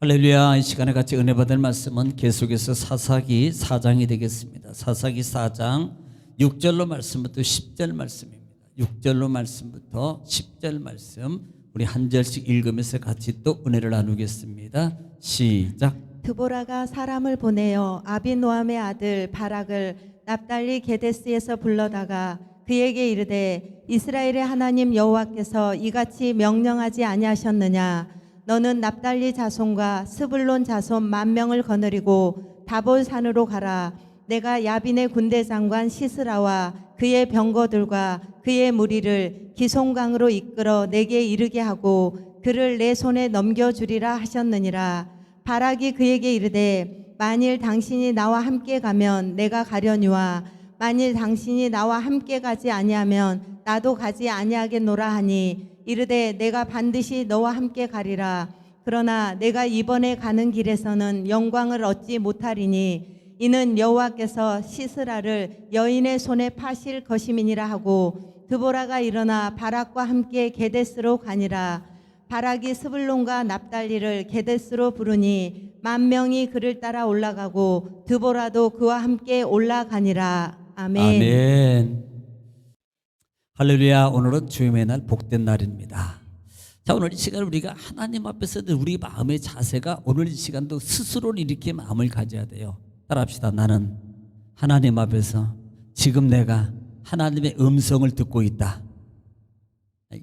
할렐루야. 이 시간에 같이 은혜 받을 말씀은 계속해서 사사기 4장이 되겠습니다. 사사기 4장 6절로 말씀부터 10절 말씀입니다. 6절로 말씀부터 10절 말씀 우리 한 절씩 읽으면서 같이 또 은혜를 나누겠습니다. 시작. 드보라가 사람을 보내어 아비노함의 아들 바락을 납달리 게데스에서 불러다가 그에게 이르되 이스라엘의 하나님 여호와께서 이같이 명령하지 아니하셨느냐. 너는 납달리 자손과 스불론 자손 10,000명을 거느리고 다볼 산으로 가라. 내가 야빈의 군대 장관 시스라와 그의 병거들과 그의 무리를 기송강으로 이끌어 내게 이르게 하고 그를 내 손에 넘겨주리라 하셨느니라. 바락이 그에게 이르되 만일 당신이 나와 함께 가면 내가 가려니와 만일 당신이 나와 함께 가지 아니하면 나도 가지 아니하겠노라 하니 이르되 내가 반드시 너와 함께 가리라. 그러나 내가 이번에 가는 길에서는 영광을 얻지 못하리니 이는 여호와께서 시스라를 여인의 손에 파실 것임이니라 하고 드보라가 일어나 바락과 함께 게데스로 가니라. 바락이 스불론과 납달리를 게데스로 부르니 10,000명이 그를 따라 올라가고 드보라도 그와 함께 올라가니라. 아멘. 아멘. 할렐루야. 오늘은 주님의 날 복된 날입니다. 자, 오늘 이 시간 우리가 하나님 앞에서 우리 마음의 자세가 오늘 이 시간도 스스로 이렇게 마음을 가져야 돼요. 따라합시다. 나는 하나님 앞에서 지금 내가 하나님의 음성을 듣고 있다.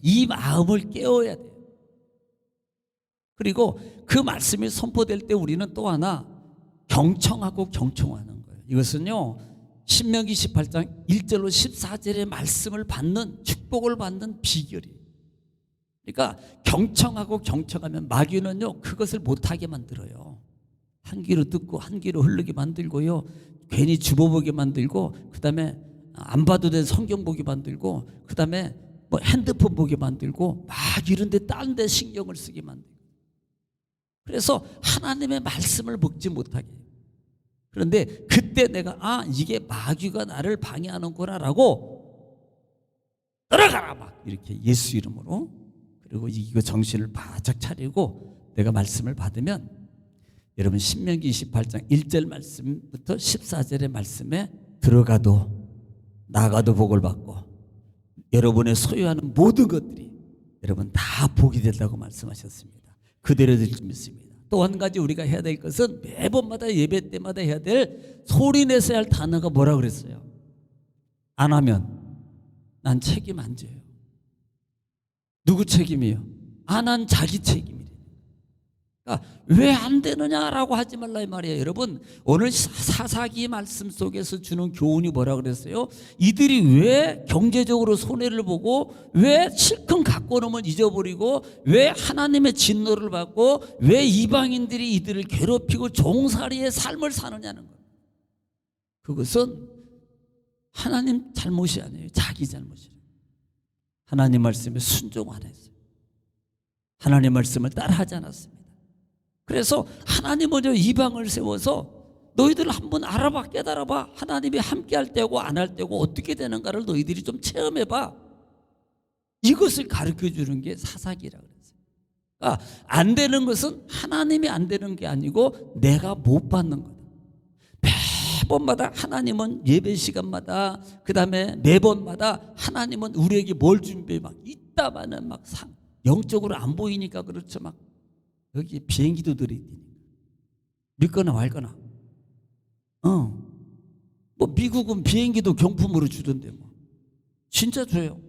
이 마음을 깨워야 돼요. 그리고 그 말씀이 선포될 때 우리는 또 하나 경청하고 경청하는 거예요. 이것은요 신명기 18장 1절로 14절의 말씀을 받는 축복을 받는 비결이에요. 그러니까 경청하고 경청하면 마귀는요 그것을 못하게 만들어요. 한 귀로 듣고 한 귀로 흐르게 만들고요, 괜히 주워보게 만들고, 그 다음에 안 봐도 된 성경 보게 만들고, 그 다음에 뭐 핸드폰 보게 만들고, 막 이런 데 딴 데 신경을 쓰게 만들고, 그래서 하나님의 말씀을 먹지 못하게 해요. 그런데 그때 내가 이게 마귀가 나를 방해하는구나 라고 들어가라 막 이렇게 예수 이름으로, 그리고 이거 정신을 바짝 차리고 내가 말씀을 받으면 여러분 신명기 28장 1절 말씀부터 14절의 말씀에 들어가도 나가도 복을 받고 여러분의 소유하는 모든 것들이 여러분 다 복이 된다고 말씀하셨습니다. 그대로 될 줄 믿습니다. 또 한 가지 우리가 해야 될 것은 매번마다 예배 때마다 해야 될 소리 내서 할 단어가 뭐라 그랬어요? 안 하면 난 책임 안 져요. 누구 책임이에요? 안 한 자기 책임이래요. 그러니까 왜 안 되느냐라고 하지 말라 이 말이에요. 여러분 오늘 사사기 말씀 속에서 주는 교훈이 뭐라 그랬어요? 이들이 왜 경제적으로 손해를 보고 왜 실컷 갖고 놓으면 잊어버리고 왜 하나님의 진노를 받고 왜 이방인들이 이들을 괴롭히고 종살이의 삶을 사느냐는 거예요. 그것은 하나님 잘못이 아니에요. 자기 잘못이에요. 하나님 말씀에 순종 안 했어요. 하나님 말씀을 따라하지 않았습니다. 그래서 하나님은 이방을 세워서 너희들 한번 알아봐, 깨달아봐. 하나님이 함께 할 때고 안 할 때고 어떻게 되는가를 너희들이 좀 체험해봐. 이것을 가르쳐 주는 게 사사기라고 그랬어요. 그러니까 안 되는 것은 하나님이 안 되는 게 아니고 내가 못 받는 거다. 매번마다 하나님은 예배 시간마다 그 다음에 매번마다 하나님은 우리에게 뭘 준비해 막 있다마는 막 영적으로 안 보이니까 그렇죠. 막 여기 비행기도 들이대니까 믿거나 말거나. 뭐 미국은 비행기도 경품으로 주던데 뭐 진짜 줘요.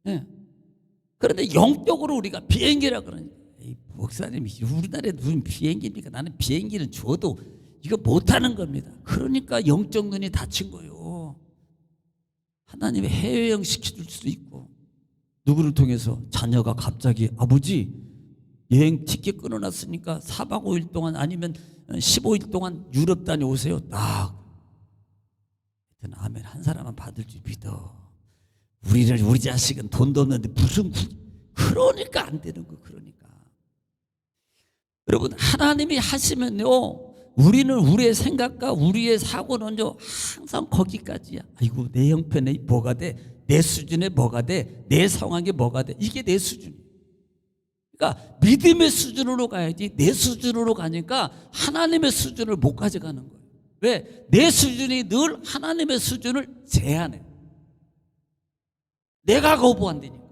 네. 그런데 영적으로 우리가 비행기라 그러니까 목사님이 우리나라에 무슨 비행기입니까? 나는 비행기는 줘도 이거 못하는 겁니다. 그러니까 영적 눈이 닫힌 거예요. 하나님이 해외여행 시켜줄 수도 있고, 누구를 통해서 자녀가 갑자기 아버지 여행 티켓 끊어놨으니까 4박 5일 동안 아니면 15일 동안 유럽 다녀오세요. 딱 아멘 한 사람만 받을 줄 믿어. 우리 자식은 돈도 없는데 무슨 그러니까 안 되는 거. 그러니까 여러분 하나님이 하시면요 우리는 우리의 생각과 우리의 사고는요 항상 거기까지야. 아이고 내 형편에 뭐가 돼, 내 수준에 뭐가 돼, 내 상황에 뭐가 돼, 이게 내 수준이에요. 그러니까 믿음의 수준으로 가야지 내 수준으로 가니까 하나님의 수준을 못 가져가는 거예요. 왜? 내 수준이 늘 하나님의 수준을 제한해. 내가 거부한다니까.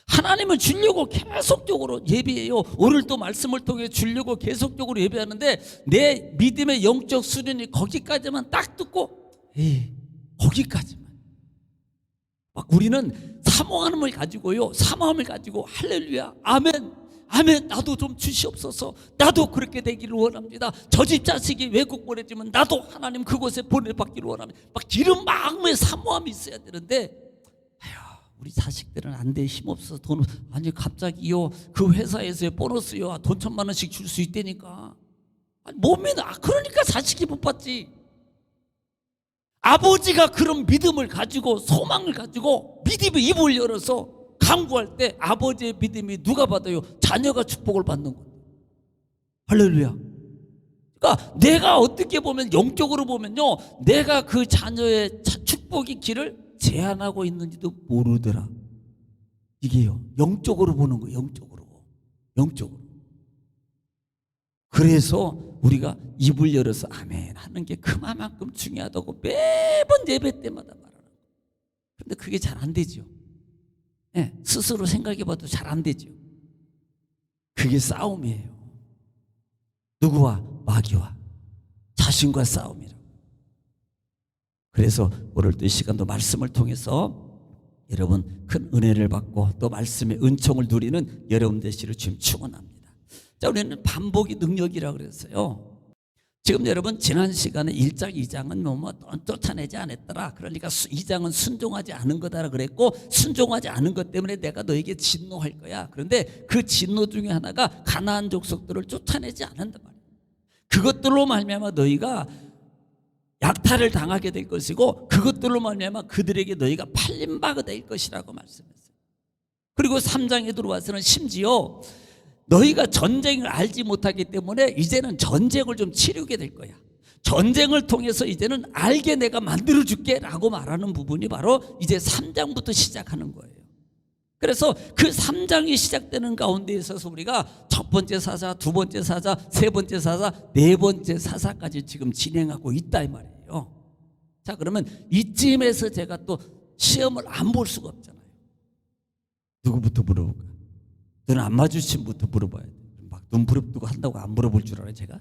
하나님은 주려고 계속적으로 예배해요. 오늘도 말씀을 통해 주려고 계속적으로 예배하는데 내 믿음의 영적 수준이 거기까지만 딱 듣고 거기까지만. 막 우리는 사모함을 가지고요. 사모함을 가지고 할렐루야 아멘 아멘 나도 좀 주시옵소서. 나도 그렇게 되기를 원합니다. 저 집 자식이 외국 보내지만 나도 하나님 그곳에 보내받기를 원합니다. 막 이런 마음의 사모함이 있어야 되는데 우리 자식들은 안 돼. 힘없어서 돈 아니 갑자기요 그 회사에서의 보너스요 돈 1,000만 원씩 줄 수 있다니까. 아니 못 믿어. 그러니까 자식이 못 받지. 아버지가 그런 믿음을 가지고 소망을 가지고 믿음의 입을 열어서 간구할 때 아버지의 믿음이 누가 받아요? 자녀가 축복을 받는 거예요. 할렐루야. 그러니까 내가 어떻게 보면 영적으로 보면요 내가 그 자녀의 축복의 길을 제한하고 있는지도 모르더라. 이게요 영적으로 보는 거예요. 영적으로. 그래서 우리가 입을 열어서 아멘 하는 게 그만큼 중요하다고 매번 예배 때마다 말하는 거예요. 그런데 그게 잘 안 되죠. 네, 스스로 생각해 봐도 잘 안 되죠. 그게 싸움이에요. 누구와? 마귀와 자신과 싸움이라고. 그래서 오늘도 이 시간도 말씀을 통해서 여러분 큰 은혜를 받고 또 말씀의 은총을 누리는 여러분 되시기를 주님 축원합니다. 자, 우리는 반복의 능력이라고 그랬어요. 지금 여러분 지난 시간에 1장 2장은 뭐 쫓아내지 않았더라. 그러니까 2장은 순종하지 않은 거다 그랬고 순종하지 않은 것 때문에 내가 너에게 진노할 거야. 그런데 그 진노 중에 하나가 가나안 족속들을 쫓아내지 않는단 말이야. 그것들로 말미암아 너희가 약탈을 당하게 될 것이고 그것들로 말미암아 그들에게 너희가 팔린 바가 될 것이라고 말씀했어요. 그리고 3장에 들어와서는 심지어 너희가 전쟁을 알지 못하기 때문에 이제는 전쟁을 좀 치르게 될 거야. 전쟁을 통해서 이제는 알게 내가 만들어줄게 라고 말하는 부분이 바로 이제 3장부터 시작하는 거예요. 그래서 그 3장이 시작되는 가운데 있어서 우리가 첫 번째 사사, 두 번째 사사, 세 번째 사사, 네 번째 사사까지 지금 진행하고 있다 이 말이에요. 자, 그러면 이쯤에서 제가 또 시험을 안 볼 수가 없잖아요. 누구부터 물어볼까? 너는 안 맞으신 분부터 물어봐야 돼. 막 눈 부릅뜨고 한다고 안 물어볼 줄 알아요, 제가?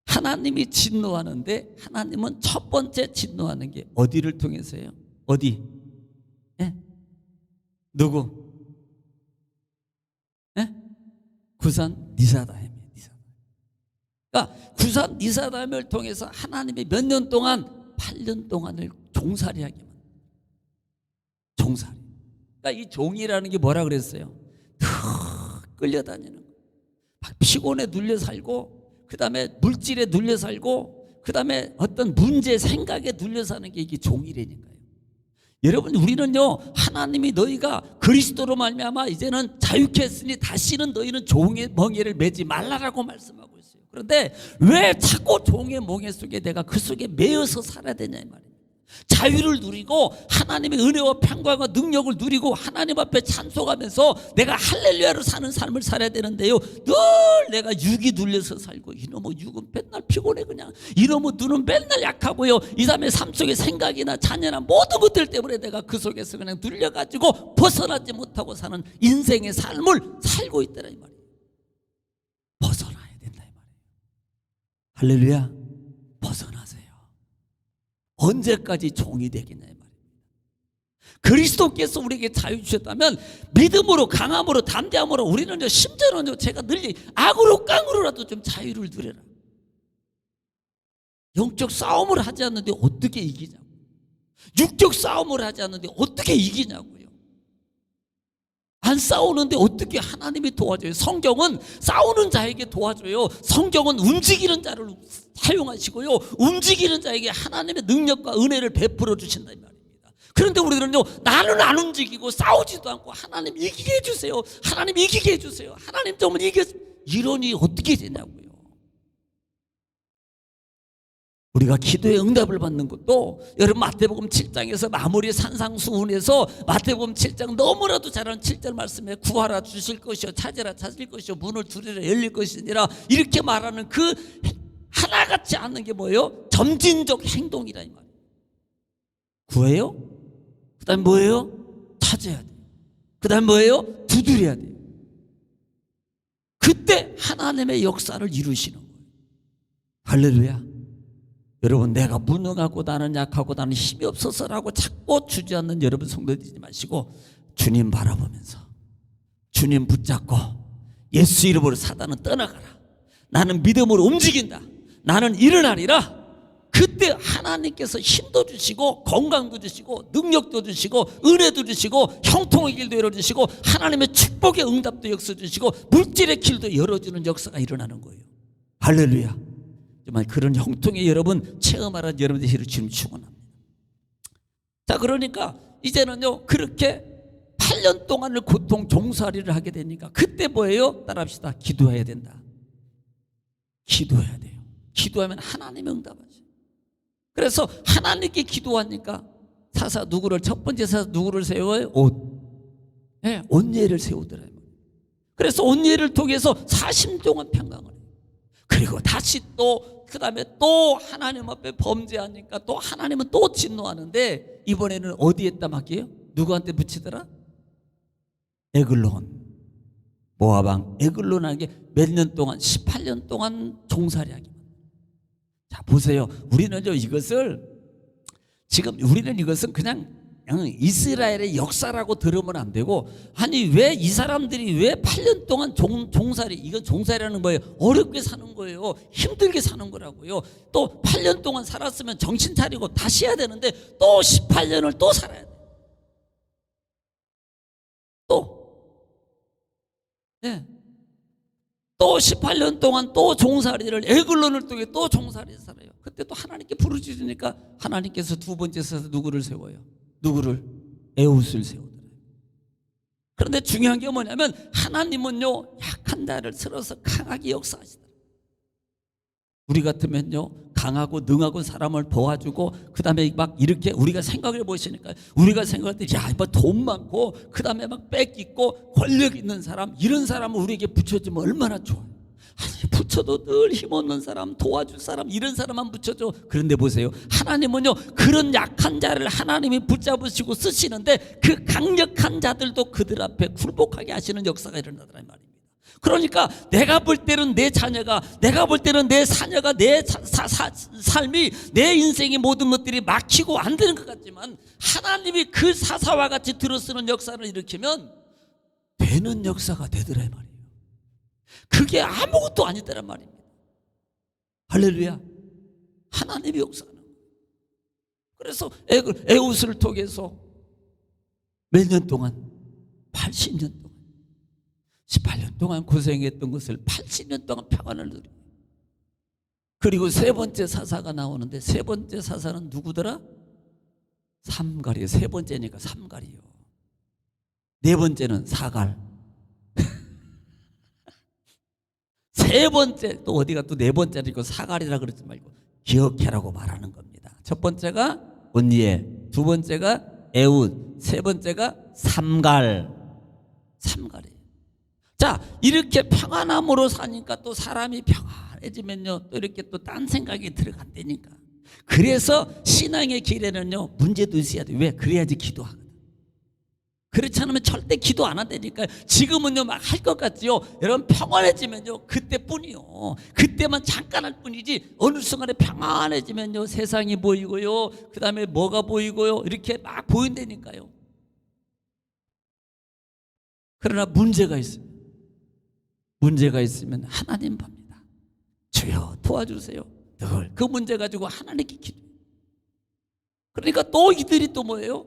하나님이 진노하는데 하나님은 첫 번째 진노하는 게 어디를 통해서예요? 어디? 예? 누구? 예? 구산 니사다임이에요. 그러니까 구산 니사다임을 통해서 하나님이 몇 년 동안 8년 동안을 종살이 하게 만들어요. 종살이. 그러니까 이 종이라는 게 뭐라 그랬어요? 탁 끌려다니는 거. 막 피곤에 눌려 살고 그 다음에 물질에 눌려 살고 그 다음에 어떤 문제 생각에 눌려 사는 게 이게 종이라니까요. 여러분 우리는요 하나님이 너희가 그리스도로 말미암아 이제는 자유케 했으니 다시는 너희는 종의 멍에를 매지 말라라고 말씀하고 있어요. 그런데 왜 자꾸 종의 멍에 속에 내가 그 속에 매여서 살아야 되냐 이 말이에요. 자유를 누리고 하나님의 은혜와 평강과 능력을 누리고 하나님 앞에 찬송하면서 내가 할렐루야로 사는 삶을 살아야 되는데요 늘 내가 육이 눌려서 살고 이놈의 육은 맨날 피곤해 그냥 이놈의 눈은 맨날 약하고요 이 다음에 삶 속에 생각이나 자녀나 모든 것들 때문에 내가 그 속에서 그냥 눌려가지고 벗어나지 못하고 사는 인생의 삶을 살고 있더라 이 말이에요. 벗어나야 된다 이 말이에요. 할렐루야. 벗어나세요. 언제까지 종이 되겠냐 이 말입니다. 그리스도께서 우리에게 자유 주셨다면 믿음으로 강함으로 담대함으로 우리는 심지어는 제가 늘 악으로 깡으로라도 좀 자유를 누려라. 영적 싸움을 하지 않는데 어떻게 이기냐고. 육적 싸움을 하지 않는데 어떻게 이기냐고요. 안 싸우는데 어떻게 하나님이 도와줘요. 성경은 싸우는 자에게 도와줘요. 성경은 움직이는 자를 사용하시고요 움직이는 자에게 하나님의 능력과 은혜를 베풀어 주신다 이 말입니다. 그런데 우리들은요 나는 안 움직이고 싸우지도 않고 하나님 이기게 해주세요. 하나님 이기게 해주세요. 하나님 정말 이러니 어떻게 되냐고요. 우리가 기도의 응답을 받는 것도 여러분 마태복음 7장에서 마무리 산상수훈에서 마태복음 7장 너무나도 잘 아는 7절 말씀에 구하라 주실 것이요 찾으라 찾을 것이요 문을 두드리라 열릴 것이니라 이렇게 말하는 그 하나같이 않는 게 뭐예요? 점진적 행동이라 이 말이에요. 구해요? 그 다음에 뭐예요? 찾아야 돼요. 그 다음에 뭐예요? 두드려야 돼요. 그때 하나님의 역사를 이루시는 거예요. 할렐루야. 여러분 내가 무능하고 나는 약하고 나는 힘이 없어서라고 자꾸 주저앉는 여러분 성도되지 마시고 주님 바라보면서 주님 붙잡고 예수 이름으로 사단은 떠나가라. 나는 믿음으로 움직인다. 나는 일어나리라. 그때 하나님께서 힘도 주시고 건강도 주시고 능력도 주시고 은혜도 주시고 형통의 길도 열어주시고 하나님의 축복의 응답도 역사 주시고 물질의 길도 열어주는 역사가 일어나는 거예요. 할렐루야. 정말 그런 형통의 여러분 체험하라는 여러분들이 지금 축원합니다. 자, 그러니까 이제는요 그렇게 8년 동안을 고통 종살이를 하게 되니까 그때 뭐예요? 따라합시다. 기도해야 된다. 기도해야 돼요. 기도하면 하나님이 응답하죠. 그래서 하나님께 기도하니까 사사 누구를 첫 번째 사사 누구를 세워요? 옷. 네, 온예를 세우더라고요. 그래서 온예를 통해서 40년 동안 평강을 해요. 그리고 다시 또 그 다음에 또 하나님 앞에 범죄하니까 또 하나님은 또 진노하는데 이번에는 어디에다 맡겨요? 누구한테 붙이더라? 에글론. 모압왕 에글론에게 몇 년 동안 18년 동안 종살이하기. 자 보세요. 우리는요 이것을 지금 우리는 이것은 그냥 이스라엘의 역사라고 들으면 안 되고 아니 왜 이 사람들이 왜 8년 동안 종살이 이건 종살이라는 거예요. 어렵게 사는 거예요. 힘들게 사는 거라고요. 또 8년 동안 살았으면 정신 차리고 다시 해야 되는데 또 18년을 또 살아야 돼. 또 18년 동안 또 종살이를 에글론을 통해 또 종살이를 살아요. 그때 또 하나님께 부르짖으니까 하나님께서 두 번째 세서 누구를 세워요? 누구를? 에웃을 세우더래요. 그런데 중요한 게 뭐냐면 하나님은요 약한 자를 쓸어서 강하게 역사하시더라고요. 우리 같으면요 강하고 능하고 사람을 도와주고 그 다음에 막 이렇게 우리가 생각해 보시니까 우리가 생각할 때 야 뭐 돈 많고 그 다음에 막 뺏기고 권력 있는 사람 이런 사람을 우리에게 붙여주면 얼마나 좋아요. 아니 붙여도 늘 힘없는 사람 도와줄 사람 이런 사람만 붙여줘. 그런데 보세요 하나님은요 그런 약한 자를 하나님이 붙잡으시고 쓰시는데 그 강력한 자들도 그들 앞에 굴복하게 하시는 역사가 일어나더란 말입니다. 그러니까 내가 볼 때는 내 자녀가 내가 볼 때는 내 자녀가 내 삶이 내 인생의 모든 것들이 막히고 안 되는 것 같지만 하나님이 그 사사와 같이 들어쓰는 역사를 일으키면 되는 역사가 되더라 이 말이에요. 그게 아무것도 아니더란 말입니다. 할렐루야. 하나님이 역사하는 거예요. 그래서 에웃을 통해서 몇 년 동안 80년 동안 18년 동안 고생했던 것을 80년 동안 평안을 누리고 그리고 세 번째 사사가 나오는데 세 번째 사사는 누구더라? 삼갈이에요. 세 번째니까 삼갈이요. 네 번째는 사갈. 세 번째 또 어디가 또 네 번째니까 사갈이라 그러지 말고 기억해라고 말하는 겁니다. 첫 번째가 온예, 두 번째가 에웃, 세 번째가 삼갈이에요. 자 이렇게 평안함으로 사니까 또 사람이 평안해지면요 또 이렇게 또 딴 생각이 들어간다니까. 그래서 신앙의 길에는요 문제도 있어야 돼. 왜? 그래야지 기도하거든. 그렇지 않으면 절대 기도 안 한다니까요. 지금은요 막 할 것 같지요. 여러분 평안해지면요 그때뿐이요. 그때만 잠깐 할 뿐이지 어느 순간에 평안해지면요 세상이 보이고요 그 다음에 뭐가 보이고요 이렇게 막 보인다니까요. 그러나 문제가 있어요. 문제가 있으면 하나님 봅니다. 주여 도와주세요. 늘 그 문제 가지고 하나님께 기도해요. 그러니까 또 이들이 또 뭐예요?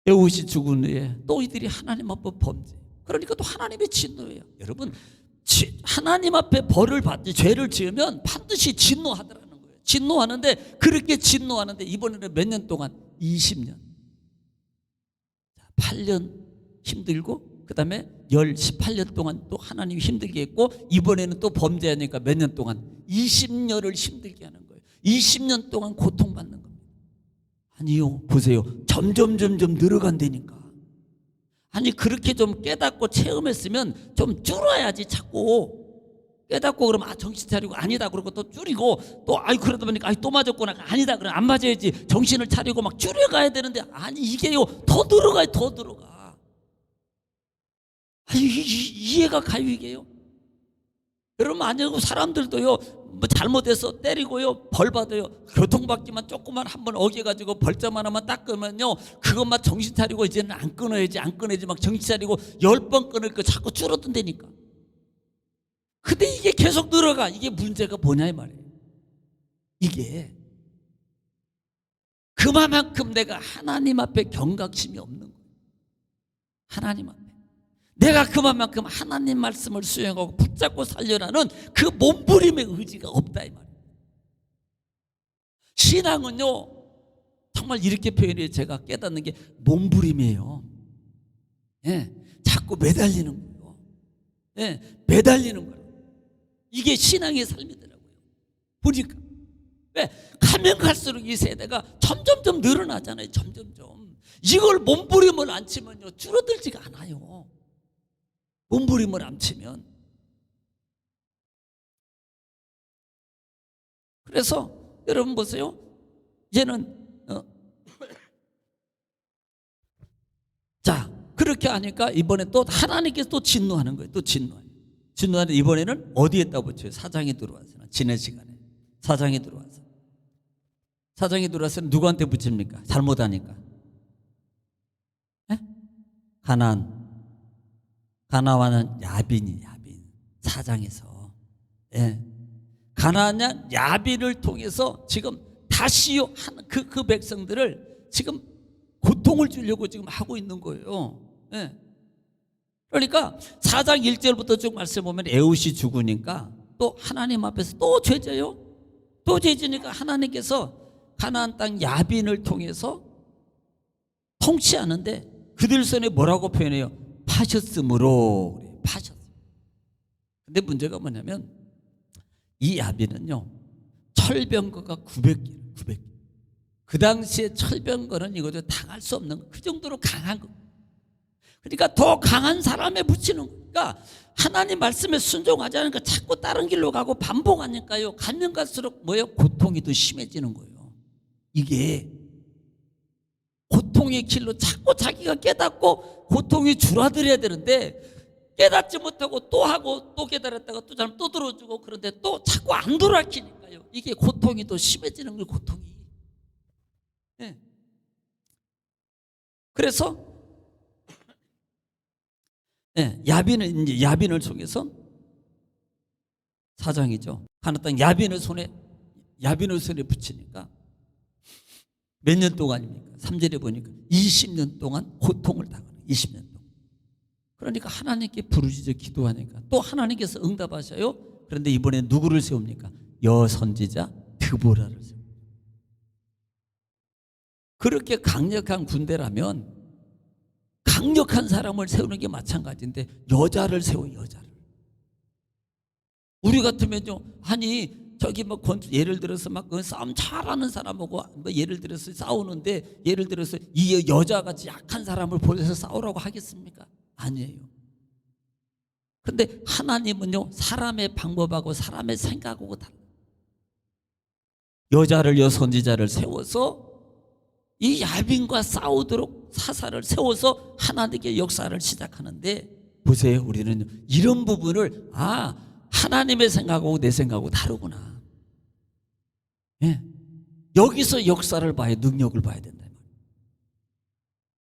에웃이 죽은 후에 또 이들이 하나님 앞에 범죄. 그러니까 또 하나님의 진노예요. 여러분 하나님 앞에 벌을 받지 죄를 지으면 반드시 진노하더라는 거예요. 진노하는데 그렇게 진노하는데 이번에는 몇 년 동안? 20년. 8년 힘들고 그 다음에 18년 동안 또 하나님이 힘들게 했고, 이번에는 또 범죄하니까 몇 년 동안 20년을 힘들게 하는 거예요. 20년 동안 고통받는 겁니다. 아니요, 보세요. 점점 늘어간다니까. 아니, 그렇게 좀 깨닫고 체험했으면 좀 줄어야지. 자꾸 깨닫고 그러면 정신 차리고 아니다 그러고 또 줄이고, 또 그러다 보니까 또 맞았구나, 아니다 그러면 안 맞아야지 정신을 차리고 막 줄여가야 되는데, 아니 이게요 더 늘어가요. 더 늘어가. 아니 이해가 가요 이게요. 여러분, 아니고 사람들도요 뭐 잘못해서 때리고요 벌 받아요. 교통받기만 조금만 한번 어겨가지고 벌점 하나만 닦으면요, 그것만 정신 차리고 이제는 안 끊어야지 막 정신 차리고 10번 끊을 거 자꾸 줄어든다니까. 근데 이게 계속 늘어가. 이게 문제가 뭐냐 이 말이에요. 이게 그만큼 내가 하나님 앞에 경각심이 없는 거예요. 하나님 앞에 내가 그만큼 하나님 말씀을 수행하고 붙잡고 살려라는 그 몸부림의 의지가 없다 이 말이에요. 신앙은요 정말 이렇게 표현해요. 제가 깨닫는 게 몸부림이에요. 예, 자꾸 매달리는 거예요. 예, 매달리는 거예요. 이게 신앙의 삶이더라고요. 보니까. 왜? 가면 갈수록 이 세대가 점점 늘어나잖아요. 점점. 이걸 몸부림을 안 치면요 줄어들지가 않아요. 몸부림을 안 치면. 그래서 여러분 보세요. 이제는 자, 그렇게 하니까 이번에 또 하나님께서 또 진노하는 거예요. 또 진노하는. 이번에는 어디에다 붙여요? 사장이 들어와서. 지난 시간에 사장이 들어와서. 사장이 들어와서 누구한테 붙입니까? 잘못하니까. 네? 가나안은 야빈 사장에서. 예. 가나안 야빈을 통해서 지금 다시요 그 백성들을 지금 고통을 주려고 지금 하고 있는 거예요. 예. 그러니까 4장 1절부터 쭉 말씀 보면 에웃이 죽으니까 또 하나님 앞에서 또 죄져요. 또 죄지니까 하나님께서 가나안 땅 야빈을 통해서 통치하는데, 그들 손에 뭐라고 표현해요? 파셨으므로. 파셨. 근데 문제가 뭐냐면 이 야빈은요 철병거가 900개. 그 당시에 철병거는 이거죠 당할 수 없는 거. 그 정도로 강한 거. 그러니까 더 강한 사람에 붙이는 거니까 하나님 말씀에 순종하지 않으니까 자꾸 다른 길로 가고 반복하니까요. 가면 갈수록 뭐예요? 고통이 더 심해지는 거예요. 이게 고통의 길로 자꾸 자기가 깨닫고 고통이 줄어들어야 되는데, 깨닫지 못하고 또 하고 또 깨달았다가 또 잘못 또 들어주고, 그런데 또 자꾸 안 돌아키니까요. 이게 고통이 더 심해지는 거예요. 고통이. 네. 그래서 네, 야빈을 통해서 사장이죠. 가나안 땅 야빈을 손에 붙이니까 몇 년 동안입니까? 3절에 보니까 20년 동안 고통을 당하는 20년 동안. 그러니까 하나님께 부르짖어 기도하니까 또 하나님께서 응답하셔요. 그런데 이번에 누구를 세웁니까? 여선지자 드보라를 세웁니다. 그렇게 강력한 군대라면 강력한 사람을 세우는 게 마찬가지인데, 여자를 세워. 여자를. 우리 같으면요, 아니 저기 뭐 예를 들어서 막 싸움 잘하는 사람하고 뭐 예를 들어서 싸우는데, 예를 들어서 이 여자같이 약한 사람을 보내서 싸우라고 하겠습니까? 아니에요. 근데 하나님은요 사람의 방법하고 사람의 생각하고 달라요. 여선지자를 세워서 이 야빈과 싸우도록 사사를 세워서 하나님께 역사를 시작하는데, 보세요. 우리는 이런 부분을 하나님의 생각하고 내 생각하고 다르구나. 예. 여기서 역사를 봐야, 능력을 봐야 된다.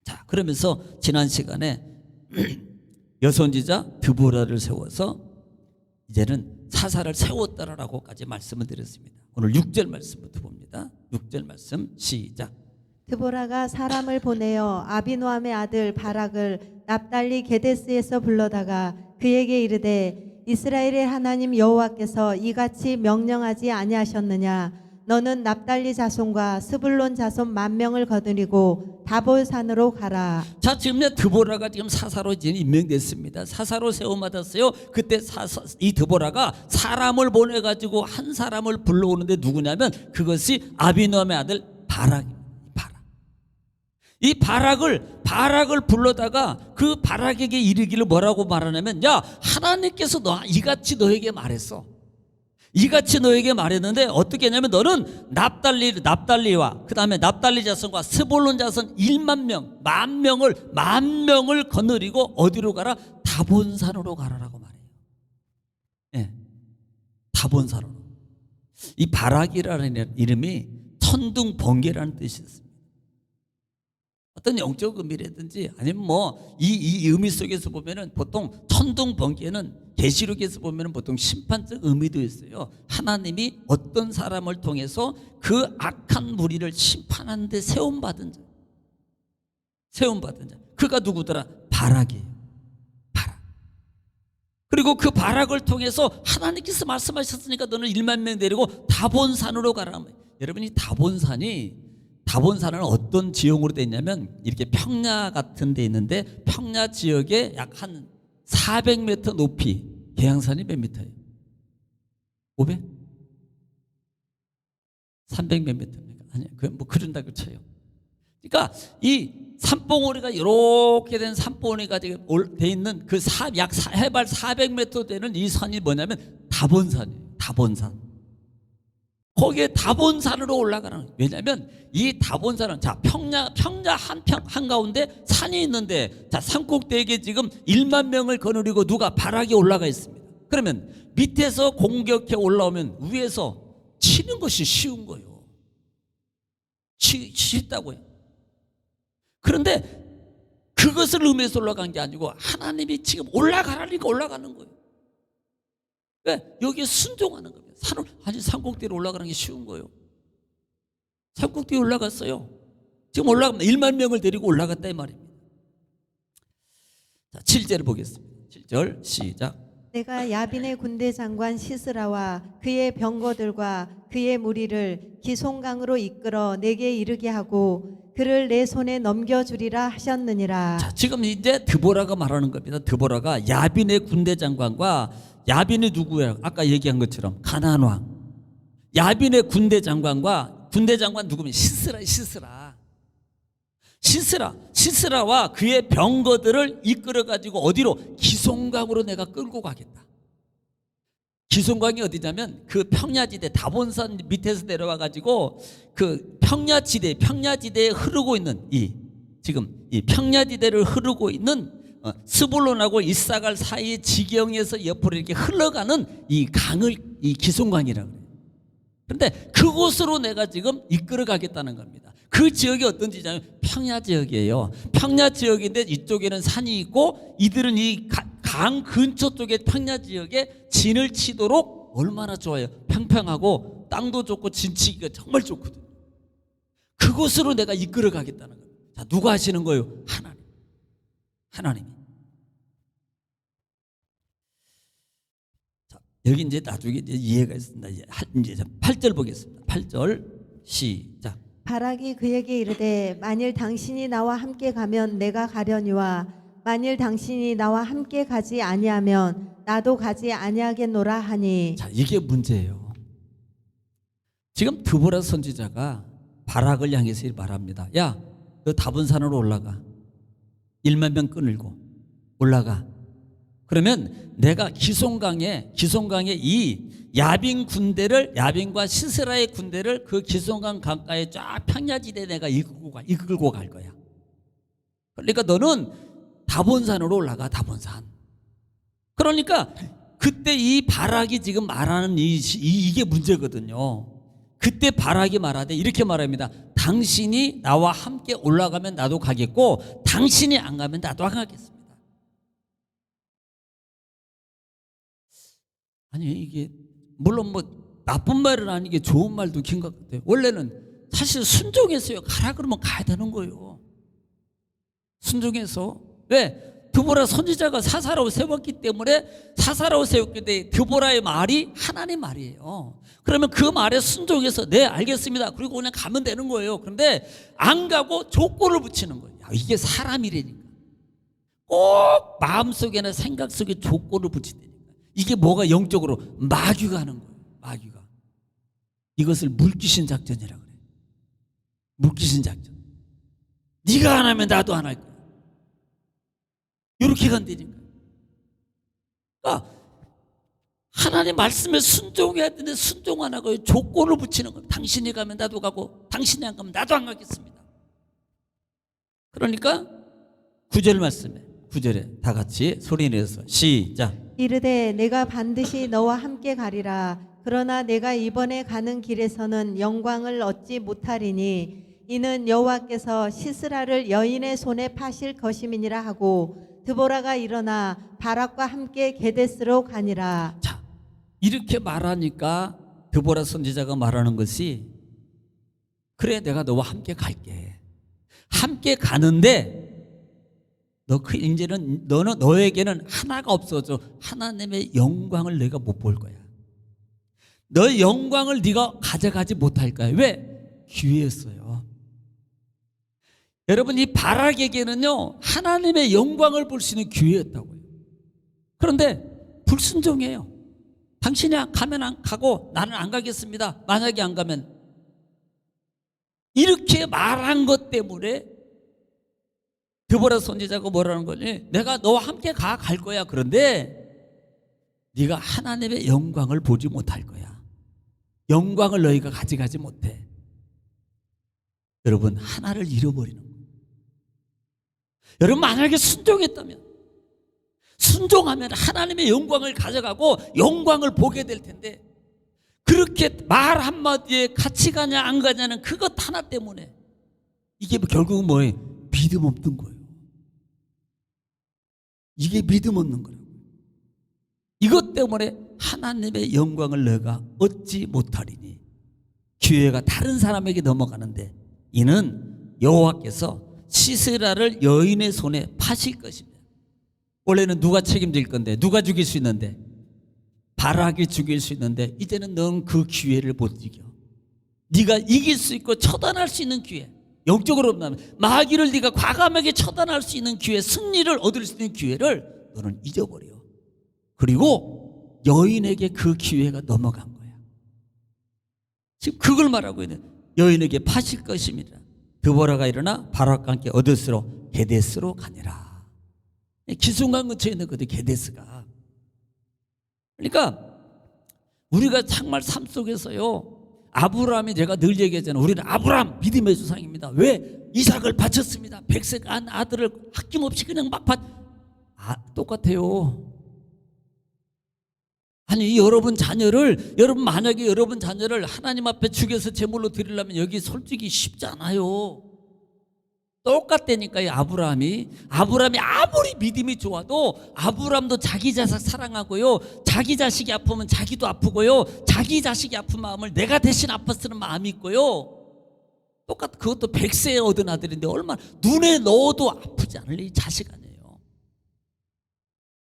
자, 그러면서 지난 시간에 여선지자 드보라를 세워서 이제는 사사를 세웠다라고까지 말씀을 드렸습니다. 오늘 6절 말씀부터 봅니다. 6절 말씀 시작. 드보라가 사람을 보내어 아비노함의 아들 바락을 납달리 게데스에서 불러다가 그에게 이르되 이스라엘의 하나님 여호와께서 이같이 명령하지 아니하셨느냐? 너는 납달리 자손과 스불론 자손 10,000명을 거느리고 다볼산으로 가라. 자, 지금 드보라가 지금 사사로 지금 임명됐습니다. 사사로 세움받았어요. 그때 이 드보라가 사람을 보내가지고 한 사람을 불러오는데 누구냐면 그것이 아비노함의 아들 바락입니다. 이 바락을 불러다가 그 바락에게 이르기를 뭐라고 말하냐면, 야, 하나님께서 이같이 너에게 말했어. 이같이 너에게 말했는데 어떻게 했냐면 너는 납달리와 그 다음에 납달리 자손과 스볼론 자손 1만 명, 만 명을 거느리고 어디로 가라? 다본산으로 가라라고 말해요. 예, 다본산으로. 이 바락이라는 이름이 천둥 번개라는 뜻이 있습니다. 어떤 영적 의미라든지 아니면 뭐 이 의미 속에서 보면은 보통 천둥 번개는 계시록에서 보면은 보통 심판적 의미도 있어요. 하나님이 어떤 사람을 통해서 그 악한 무리를 심판하는데 세움받은 자. 그가 누구더라? 바락이에요. 바락. 그리고 그 바락을 통해서 하나님께서 말씀하셨으니까 너는 1만 명 데리고 다본산으로 가라. 여러분이 다본산은 어떤 지형으로 되어 있냐면 이렇게 평야 같은 데 있는데 평야 지역에 약 한 400m 높이. 계양산이 몇 미터예요? 500? 300 몇 미터입니까? 아니요, 뭐 그런다고 쳐요. 그러니까 이 산봉우리가 이렇게 된 산봉우리가 되어 있는 그 약 해발 400m 되는 이 산이 뭐냐면 다본산이에요. 다본산. 거기에 다본산으로 올라가는 거예요. 왜냐하면 이 다본산은 자 평야 한가운데 산이 있는데 자 산꼭대기에 지금 1만 명을 거느리고 누가 바락이 올라가 있습니다. 그러면 밑에서 공격해 올라오면 위에서 치는 것이 쉬운 거예요. 쉽다고요. 그런데 그것을 의미해서 올라간 게 아니고 하나님이 지금 올라가라니까 올라가는 거예요. 왜? 여기에 순종하는 겁니다. 산꼭대기로 올라가는 게 쉬운 거예요. 산꼭대기에 올라갔어요. 지금 올라가면 1만 명을 데리고 올라갔다 이 말입니다. 자, 7절을 보겠습니다. 7절 시작. 내가 야빈의 군대 장관 시스라와 그의 병거들과 그의 무리를 기송강으로 이끌어 내게 이르게 하고 그를 내 손에 넘겨주리라 하셨느니라. 자, 지금 이제 드보라가 말하는 겁니다. 드보라가 야빈의 군대 장관과 야빈이 누구예요? 아까 얘기한 것처럼 가나안 왕. 야빈의 군대 장관과 군대 장관 누구면 시스라와 그의 병거들을 이끌어 가지고 어디로? 기송강으로 내가 끌고 가겠다. 기송강이 어디냐면 그 평야지대 다본산 밑에서 내려와 가지고 그 평야지대에 흐르고 있는 지금 이 평야지대를 흐르고 있는 스불론하고 이사갈 사이의 지경에서 옆으로 이렇게 흘러가는 이 강을 이 기송강이라고 해요. 그런데 그곳으로 내가 지금 이끌어 가겠다는 겁니다. 그 지역이 어떤 지역이냐면 평야 지역이에요. 평야 지역인데 이쪽에는 산이 있고 이들은 이 강 근처 쪽에 평야 지역에 진을 치도록 얼마나 좋아요. 평평하고 땅도 좋고 진치기가 정말 좋거든요. 그곳으로 내가 이끌어 가겠다는 겁니다. 자, 누가 하시는 거예요? 하나님이. 자, 여기 이제 나중에 이제 이해가 있습니다. 이제 8절 보겠습니다. 8절 시작. 바락이 그에게 이르되 만일 당신이 나와 함께 가면 내가 가려니와 만일 당신이 나와 함께 가지 아니하면 나도 가지 아니하겠노라 하니. 자, 이게 문제예요. 지금 드보라 선지자가 바락을 향해서 말합니다. 야, 너 다본산으로 올라가. 1만 명 끌고 올라가. 그러면 내가 기송강에 이 야빈과 시스라의 군대를 그 기송강 강가에 쫙 평야지대에 내가 이끌고 갈 거야. 그러니까 너는 다본산으로 올라가. 다본산. 그러니까 그때 이 바락이 지금 말하는 이게 문제거든요. 그때 바락이 말하되 이렇게 말합니다. 당신이 나와 함께 올라가면 나도 가겠고 당신이 안 가면 나도 안 가겠습니다. 아니 이게 물론 뭐 나쁜 말은 아니게 좋은 말도 긴 것 같아요. 원래는 사실 순종해서요. 가라 그러면 가야 되는 거예요. 순종해서. 왜? 드보라 선지자가 사사라고 세웠기 때문에 사사라고 세웠기 때문에 드보라의 말이 하나님 말이에요. 그러면 그 말에 순종해서 네 알겠습니다. 그리고 그냥 가면 되는 거예요. 그런데 안 가고 조건을 붙이는 거예요. 이게 사람이라니까. 꼭 마음속에나 생각 속에 조건을 붙이다니까. 이게 뭐가 영적으로 마귀가 하는 거예요. 마귀가. 이것을 물귀신 작전이라고 그래요. 물귀신 작전. 네가 안 하면 나도 안 할 거야. 이렇게 간다니까. 그러니까 하나님 말씀에 순종해야 되는데 순종 안 하고 조건을 붙이는 거예요. 당신이 가면 나도 가고 당신이 안 가면 나도 안 가겠습니다. 그러니까 9절 말씀에 9절에 다 같이 소리 내서 시작. 이르되 내가 반드시 너와 함께 가리라. 그러나 내가 이번에 가는 길에서는 영광을 얻지 못하리니 이는 여호와께서 시스라를 여인의 손에 파실 것임이니라 하고 드보라가 일어나 바락과 함께 게데스로 가니라. 자, 이렇게 말하니까 드보라 선지자가 말하는 것이 그래 내가 너와 함께 갈게. 함께 가는데 이제는 너에게는 하나가 없어져. 하나님의 영광을 내가 못 볼 거야. 너의 영광을 네가 가져가지 못할 거야. 왜? 기회였어요. 여러분 이 바락에게는요 하나님의 영광을 볼 수 있는 기회였다고요. 그런데 불순종해요. 당신이 가면 안 가고 나는 안 가겠습니다. 만약에 안 가면 이렇게 말한 것 때문에 드보라 선지자가 뭐라는 거니? 내가 너와 함께 갈 거야. 그런데 네가 하나님의 영광을 보지 못할 거야. 영광을 너희가 가져가지 못해. 여러분 하나를 잃어버리는 거예요. 여러분 만약에 순종했다면 순종하면 하나님의 영광을 가져가고 영광을 보게 될 텐데 그렇게 말 한마디에 같이 가냐 안 가냐는 그것 하나 때문에 이게 결국은 뭐예요? 믿음 없는 거예요. 이게 믿음 없는 거라고. 이것 때문에 하나님의 영광을 너가 얻지 못하리니 기회가 다른 사람에게 넘어가는데 이는 여호와께서 시스라를 여인의 손에 파실 것입니다. 원래는 누가 책임질 건데 누가 죽일 수 있는데 바락이 죽일 수 있는데 이제는 넌 그 기회를 못 이겨. 네가 이길 수 있고 처단할 수 있는 기회. 영적으로 보면 마귀를 네가 과감하게 처단할 수 있는 기회, 승리를 얻을 수 있는 기회를 너는 잊어버려. 그리고 여인에게 그 기회가 넘어간 거야. 지금 그걸 말하고 있는 여인에게 파실 것입니다. 드보라가 일어나 바락과 함께 어디스로 게데스로 가니라. 기순강 근처에 있는 거든 게데스가. 그러니까 우리가 정말 삶 속에서요 아브라함이 제가 늘 얘기하잖아요. 우리는 아브라함 믿음의 조상입니다. 왜? 이삭을 바쳤습니다. 백색 아들을 아낌없이 그냥 막 똑같아요. 아니 여러분 만약에 여러분 자녀를 하나님 앞에 죽여서 제물로 드리려면 여기 솔직히 쉽지 않아요. 똑같다니까요. 아브라함이 아무리 믿음이 좋아도 아브라함도 자기 자식 사랑하고요 자기 자식이 아프면 자기도 아프고요 자기 자식이 아픈 마음을 내가 대신 아팠으는 마음이 있고요 그것도 100세에 얻은 아들인데 얼마나 눈에 넣어도 아프지 않을 이 자식 아니에요.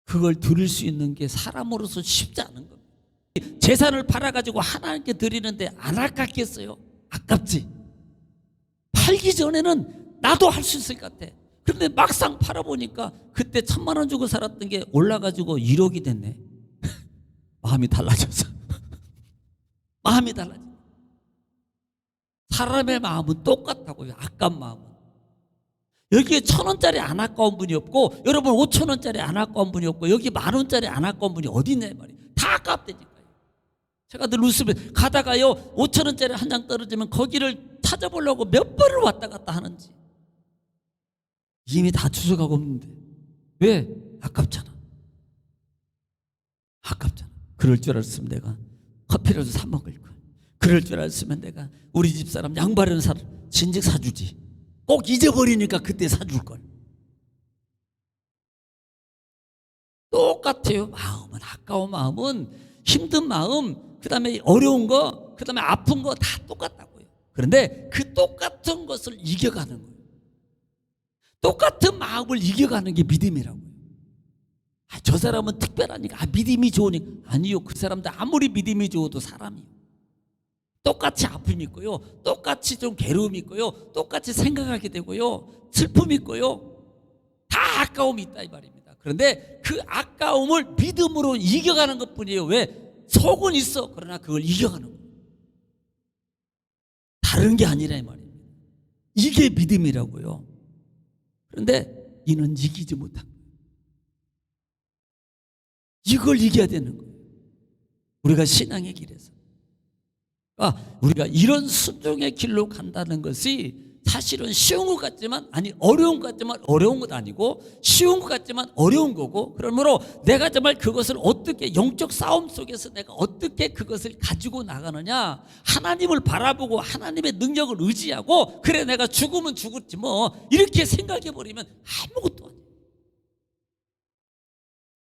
그걸 드릴 수 있는 게 사람으로서 쉽지 않은 겁니다. 재산을 팔아가지고 하나님께 드리는데 안 아깝겠어요? 아깝지. 팔기 전에는 나도 할 수 있을 것 같아. 그런데 막상 팔아보니까 그때 1,000만 원 주고 살았던 게 올라가지고 1억이 됐네. 마음이 달라졌어. 마음이 달라져. 사람의 마음은 똑같다고요. 아까운 마음은. 여기에 1,000원짜리 안 아까운 분이 없고 여러분 5,000원짜리 안 아까운 분이 없고 여기 10,000원짜리 안 아까운 분이 어디 있냐 말이에요. 다 아깝다니까요. 제가 늘 웃으면 가다가요 5,000원짜리 한 장 떨어지면 거기를 찾아보려고 몇 번을 왔다 갔다 하는지 이미 다 주워가고 없는데 왜? 아깝잖아. 그럴 줄 알았으면 내가 커피라도 사 먹을 걸. 그럴 줄 알았으면 내가 우리 집사람 양바르는 진즉 사주지. 꼭 잊어버리니까 그때 사줄 걸. 똑같아요. 마음은 아까운 마음은 힘든 마음 그 다음에 어려운 거 그 다음에 아픈 거 다 똑같다고요. 그런데 그 똑같은 것을 이겨가는 거예요. 똑같은 마음을 이겨가는 게 믿음이라고요. 저 사람은 특별하니까, 믿음이 좋으니까. 아니요, 그 사람들 아무리 믿음이 좋아도 사람이요. 똑같이 아픔이 있고요, 똑같이 좀 괴로움이 있고요, 똑같이 생각하게 되고요, 슬픔이 있고요, 다 아까움이 있다 이 말입니다. 그런데 그 아까움을 믿음으로 이겨가는 것뿐이에요. 왜? 속은 있어. 그러나 그걸 이겨가는 거예요. 다른 게 아니라 이 말입니다. 이게 믿음이라고요. 그런데 이는 이기지 못한 거예요. 이걸 이겨야 되는 거예요. 우리가 신앙의 길에서 우리가 이런 순종의 길로 간다는 것이 사실은 쉬운 것 같지만, 어려운 것 같지만 어려운 것 아니고, 쉬운 것 같지만 어려운 거고, 그러므로 내가 정말 그것을 어떻게, 영적 싸움 속에서 내가 어떻게 그것을 가지고 나가느냐, 하나님을 바라보고 하나님의 능력을 의지하고, 그래 내가 죽으면 죽었지 뭐, 이렇게 생각해 버리면 아무것도 아니에요.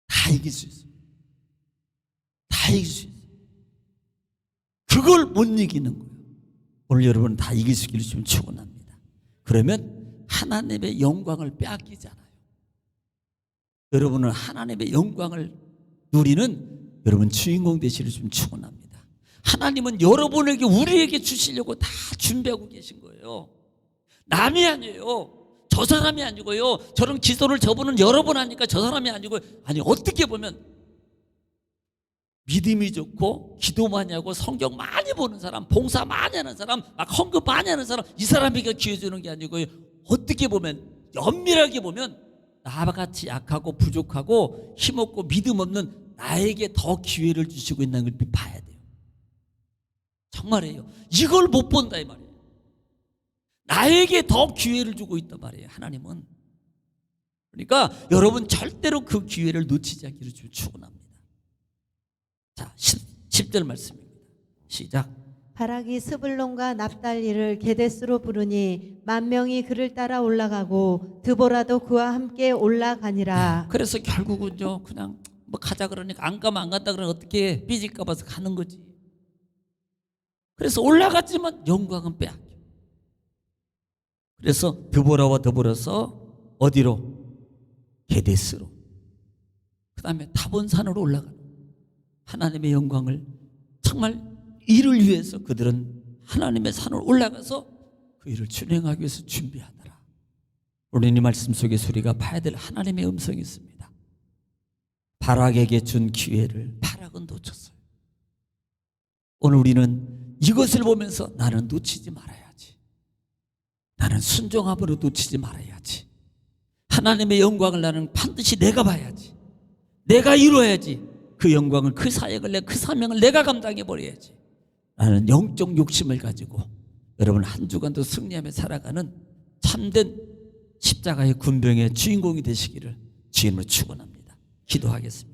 다 이길 수 있어요. 다 이길 수 있어요. 그걸 못 이기는 거예요. 오늘 여러분 다 이길 수 있기를 좀 축원합니다. 그러면 하나님의 영광을 빼앗기지 않아요. 여러분은 하나님의 영광을 누리는 여러분 주인공 되시기를 좀 축원합니다. 하나님은 여러분에게, 우리에게 주시려고 다 준비하고 계신 거예요. 남이 아니에요. 저 사람이 아니고요, 저런 기도를 저분은 여러 번 하니까 저 사람이 아니고, 어떻게 보면 믿음이 좋고 기도 많이 하고 성경 많이 보는 사람, 봉사 많이 하는 사람, 막 헌금 많이 하는 사람, 이 사람에게 기회 주는 게 아니고요, 어떻게 보면, 엄밀하게 보면 나와 같이 약하고 부족하고 힘없고 믿음 없는 나에게 더 기회를 주시고 있는 걸 봐야 돼요. 정말이에요. 이걸 못 본다 이 말이에요. 나에게 더 기회를 주고 있단 말이에요, 하나님은. 그러니까 여러분 절대로 그 기회를 놓치지 않기를 축원합니다. 자, 10절 말씀입니다. 시작. 바락이 스불론과 납달리를 게데스로 부르니 10,000명이 그를 따라 올라가고 드보라도 그와 함께 올라가니라. 그래서 결국은요, 그냥 뭐 가자 그러니까 안 가면 안 간다 그러면 어떻게 삐질까 봐서 가는 거지. 그래서 올라갔지만 영광은 빼앗겨. 그래서 드보라와 더불어서 어디로? 게데스로. 그 다음에 타본산으로 올라가는, 하나님의 영광을 정말 이를 위해서 그들은 하나님의 산으로 올라가서 그 일을 준행하기 위해서 준비하더라. 오늘 이 말씀 속에 우리가 봐야 될 하나님의 음성이 있습니다. 바락에게 준 기회를 바락은 놓쳤어요. 오늘 우리는 이것을 보면서 나는 놓치지 말아야지, 나는 순종함으로 놓치지 말아야지, 하나님의 영광을 나는 반드시 내가 봐야지, 내가 이루어야지, 그 영광을, 그 사역을, 그 사명을 내가 감당해 버려야지 라는 영적 욕심을 가지고 여러분 한 주간도 승리하며 살아가는 참된 십자가의 군병의 주인공이 되시기를 주님으로 축원합니다. 기도하겠습니다.